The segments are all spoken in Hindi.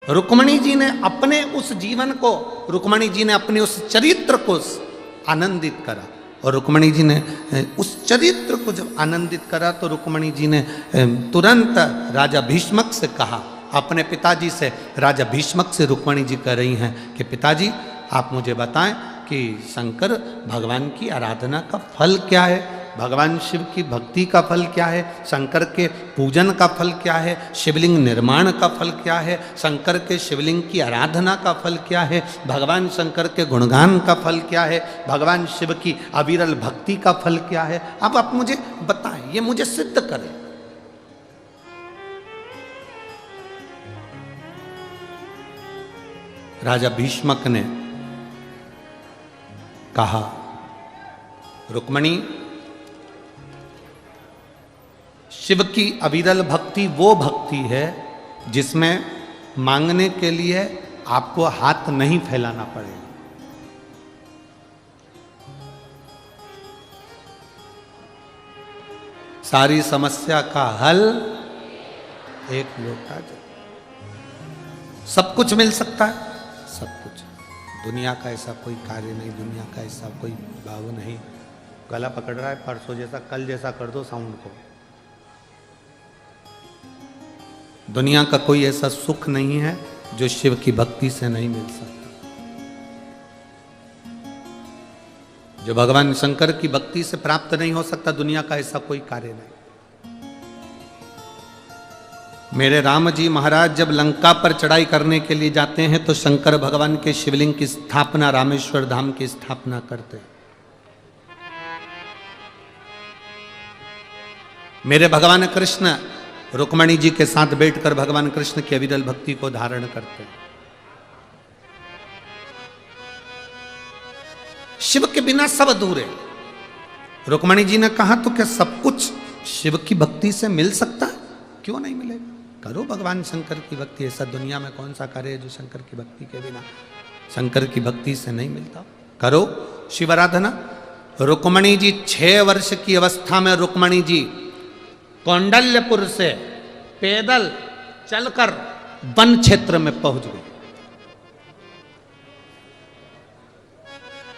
रुक्मणी जी ने अपने उस जीवन को, रुक्मणी जी ने अपने उस चरित्र को आनंदित करा। और रुक्मणी जी ने उस चरित्र को जब आनंदित करा तो रुक्मणी जी ने तुरंत राजा भीष्मक से कहा, अपने पिताजी से, राजा भीष्मक से रुक्मणी जी कह रही हैं कि पिताजी आप मुझे बताएं कि शंकर भगवान की आराधना का फल क्या है, भगवान शिव की भक्ति का फल क्या है, शंकर के पूजन का फल क्या है, शिवलिंग निर्माण का फल क्या है, शंकर के शिवलिंग की आराधना का फल क्या है, भगवान शंकर के गुणगान का फल क्या है, भगवान शिव की अविरल भक्ति का फल क्या है। अब आप मुझे बताएं, ये मुझे सिद्ध करें। राजा भीष्मक ने कहा, रुक्मणी, शिव की अविरल भक्ति वो भक्ति है जिसमें मांगने के लिए आपको हाथ नहीं फैलाना पड़ेगा। सारी समस्या का हल एक लोटा जल, सब कुछ मिल सकता है, सब कुछ। दुनिया का ऐसा कोई कार्य नहीं, दुनिया का ऐसा कोई भाव नहीं। गला पकड़ रहा है, परसों जैसा, कल जैसा कर दो साउंड को। दुनिया का कोई ऐसा सुख नहीं है जो शिव की भक्ति से नहीं मिल सकता। जो भगवान शंकर की भक्ति से प्राप्त नहीं हो सकता, दुनिया का ऐसा कोई कार्य नहीं। मेरे राम जी महाराज जब लंका पर चढ़ाई करने के लिए जाते हैं तो शंकर भगवान के शिवलिंग की स्थापना, रामेश्वर धाम की स्थापना करते हैं। मेरे भगवान कृष्ण रुक्मणी जी के साथ बैठकर भगवान कृष्ण की अविरल भक्ति को धारण करते हैं। शिव के बिना सब अधूरे। रुक्मणी जी ने कहा, तो क्या सब कुछ शिव की भक्ति से मिल सकता है? क्यों नहीं मिलेगा? करो भगवान शंकर की भक्ति। ऐसा दुनिया में कौन सा कार्य है जो शंकर की भक्ति के बिना, शंकर की भक्ति से नहीं मिलता? करो शिव आराधना। रुक्मणी जी 6 वर्ष की अवस्था में रुक्मणी जी कौंडल्यपुर से पैदल चलकर वन क्षेत्र में पहुंच गई।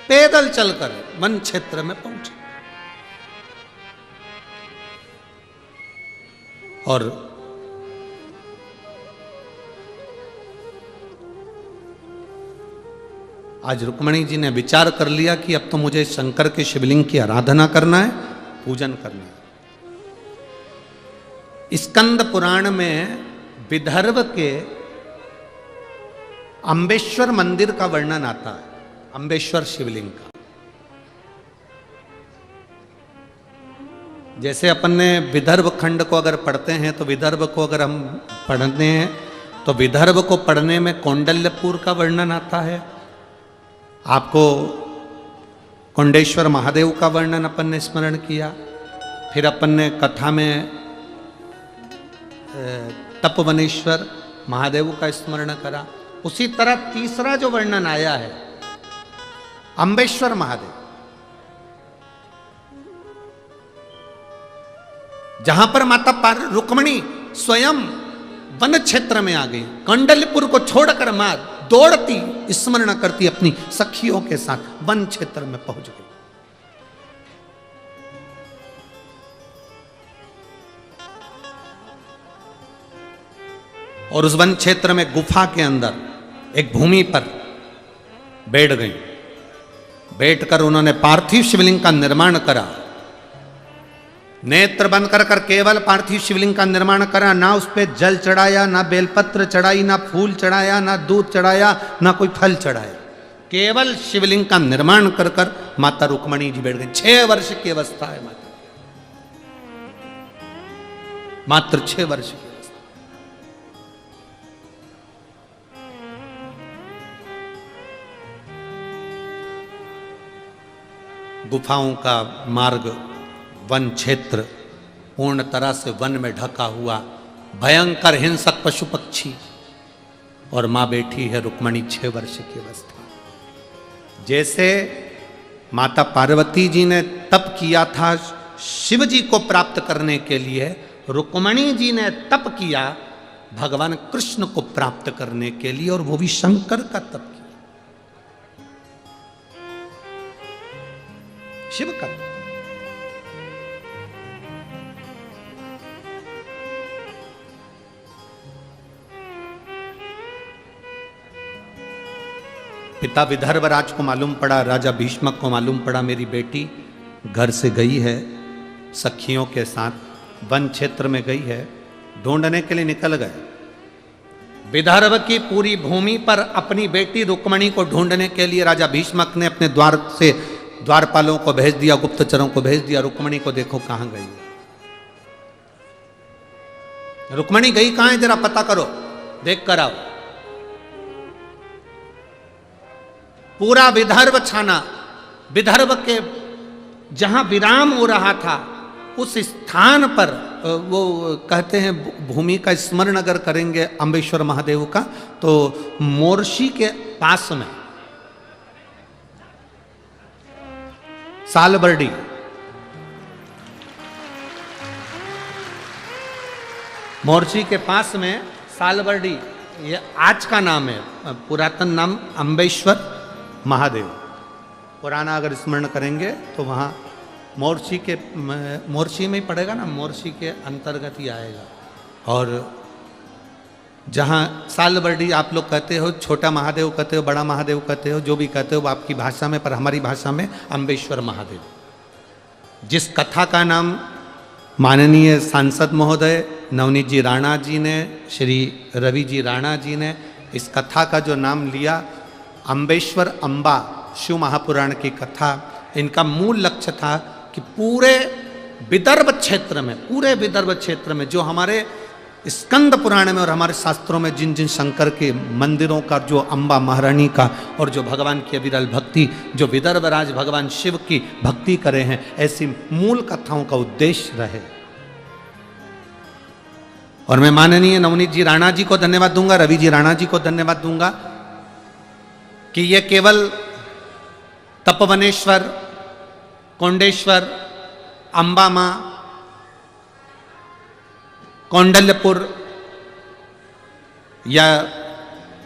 पैदल चलकर वन क्षेत्र में पहुंचे और आज रुक्मणी जी ने विचार कर लिया कि अब तो मुझे शंकर के शिवलिंग की आराधना करना है, पूजन करना है। स्कंद पुराण में विदर्भ के अम्बेश्वर मंदिर का वर्णन आता है, अम्बेश्वर शिवलिंग का। जैसे अपन ने विदर्भ खंड को अगर पढ़ते हैं तो विदर्भ को अगर हम पढ़ते हैं तो विदर्भ को पढ़ने में कौंडल्यपुर का वर्णन आता है। आपको कुंडेश्वर महादेव का वर्णन अपन ने स्मरण किया। फिर अपन ने कथा में तपवनेश्वर महादेव का स्मरण करा। उसी तरह तीसरा जो वर्णन आया है अम्बेश्वर महादेव, जहां पर माता रुक्मणी स्वयं वन क्षेत्र में आ गई। कौंडल्यपुर को छोड़कर मां दौड़ती स्मरण करती अपनी सखियों के साथ वन क्षेत्र में पहुंच गई। और उस वन क्षेत्र में गुफा के अंदर एक भूमि पर बैठ गई। बैठकर उन्होंने पार्थिव शिवलिंग का निर्माण करा। नेत्र बंद कर केवल पार्थिव शिवलिंग का निर्माण करा। ना उस पर जल चढ़ाया, ना बेलपत्र चढ़ाई, ना फूल चढ़ाया, ना दूध चढ़ाया, ना कोई फल चढ़ाया। केवल शिवलिंग का निर्माण कर माता रुक्मणी जी बैठ गई। 6 वर्ष की अवस्था है माता, मात्र 6 वर्ष की। गुफाओं का मार्ग, वन क्षेत्र पूर्ण तरह से वन में ढका हुआ, भयंकर हिंसक पशु पक्षी, और मां बैठी है रुक्मणी 6 वर्ष की अवस्था। जैसे माता पार्वती जी ने तप किया था शिव जी को प्राप्त करने के लिए, रुक्मणी जी ने तप किया भगवान कृष्ण को प्राप्त करने के लिए, और वो भी शंकर का तप किया, शिव का। पिता विदर्भराज को मालूम पड़ा, राजा भीष्मक को मालूम पड़ा मेरी बेटी घर से गई है, सखियों के साथ वन क्षेत्र में गई है, ढूंढने के लिए निकल गए। विदर्भ की पूरी भूमि पर अपनी बेटी रुक्मणी को ढूंढने के लिए राजा भीष्मक ने अपने द्वार से द्वारपालों को भेज दिया, गुप्तचरों को भेज दिया, रुक्मणी को देखो कहां गई, रुक्मणी गई कहां है जरा पता करो, देख कर आओ। पूरा विदर्भ छाना, विदर्भ के जहां विराम हो रहा था उस स्थान पर, वो कहते हैं भूमि का स्मरण अगर करेंगे अम्बेश्वर महादेव का, तो मोर्शी के पास में सालबर्डी, मोर्शी के पास में सालबर्डी, ये आज का नाम है, पुरातन नाम अम्बेश्वर महादेव। पुराना अगर स्मरण करेंगे तो वहाँ मोर्शी में ही पड़ेगा ना, मोर्शी के अंतर्गत ही आएगा। और जहाँ सालबर्डी आप लोग कहते हो, छोटा महादेव कहते हो, बड़ा महादेव कहते हो, जो भी कहते हो आपकी भाषा में, पर हमारी भाषा में अम्बेश्वर महादेव। जिस कथा का नाम माननीय सांसद महोदय नवनीत जी राणा जी ने, श्री रवि जी राणा जी ने इस कथा का जो नाम लिया, अम्बेश्वर अम्बा शिव महापुराण की कथा, इनका मूल लक्ष्य था कि पूरे विदर्भ क्षेत्र में, पूरे विदर्भ क्षेत्र में जो हमारे स्कंद पुराण में और हमारे शास्त्रों में जिन जिन शंकर के मंदिरों का, जो अम्बा महारानी का और जो भगवान की अविरल भक्ति, जो विदर्भ राज भगवान शिव की भक्ति करे हैं, ऐसी मूल कथाओं का उद्देश्य रहे। और मैं माननीय नवनीत जी राणा जी को धन्यवाद दूंगा, रवि जी राणा जी को धन्यवाद दूंगा कि ये केवल तपवनेश्वर, कोंडेश्वर, अंबा मां, कौंडल्यपुर या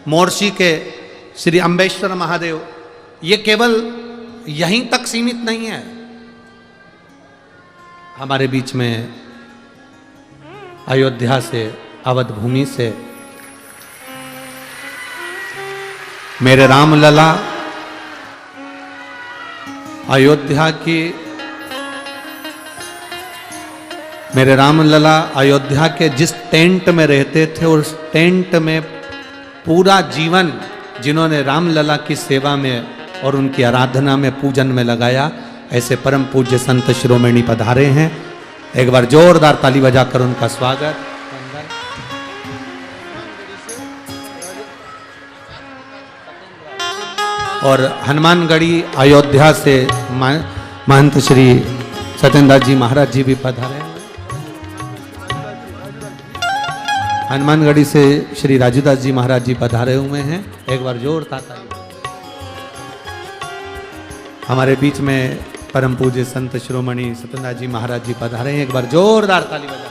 मोर्शी के श्री अम्बेश्वर महादेव, ये केवल यहीं तक सीमित नहीं है। हमारे बीच में अयोध्या से, अवध भूमि से मेरे रामलला अयोध्या की, मेरे रामलला अयोध्या के जिस टेंट में रहते थे, उस टेंट में पूरा जीवन जिन्होंने रामलला की सेवा में और उनकी आराधना में, पूजन में लगाया, ऐसे परम पूज्य संत शिरोमणि पधारे हैं। एक बार जोरदार ताली बजाकर उनका स्वागत। और हनुमानगढ़ी अयोध्या से महंत श्री सत्येंद्र जी महाराज जी भी पधारे। हनुमानगढ़ी से श्री राजूदास जी महाराज जी पधारे हुए हैं। एक बार जोरदार ताली। हमारे बीच में परम पूज्य संत शिरोमणि सत्येंद्र जी महाराज जी पधारे हैं। एक बार जोरदार ताली बजा।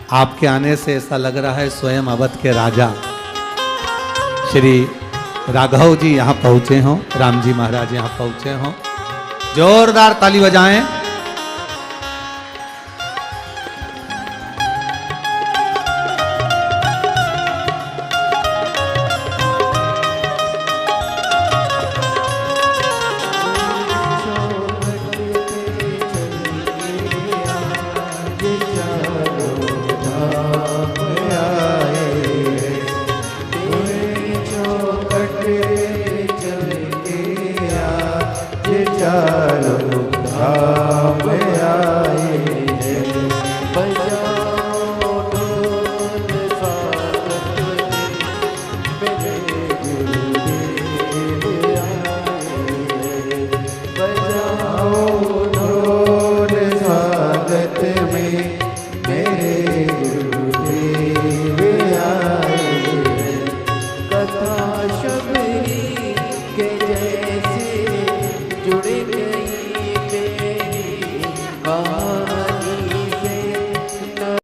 आपके आने से ऐसा लग रहा है स्वयं अवध के राजा श्री राघव जी यहाँ पहुँचे हों, राम जी महाराज यहाँ पहुँचे हों। जोरदार ताली बजाएं। चारों धाम बेरे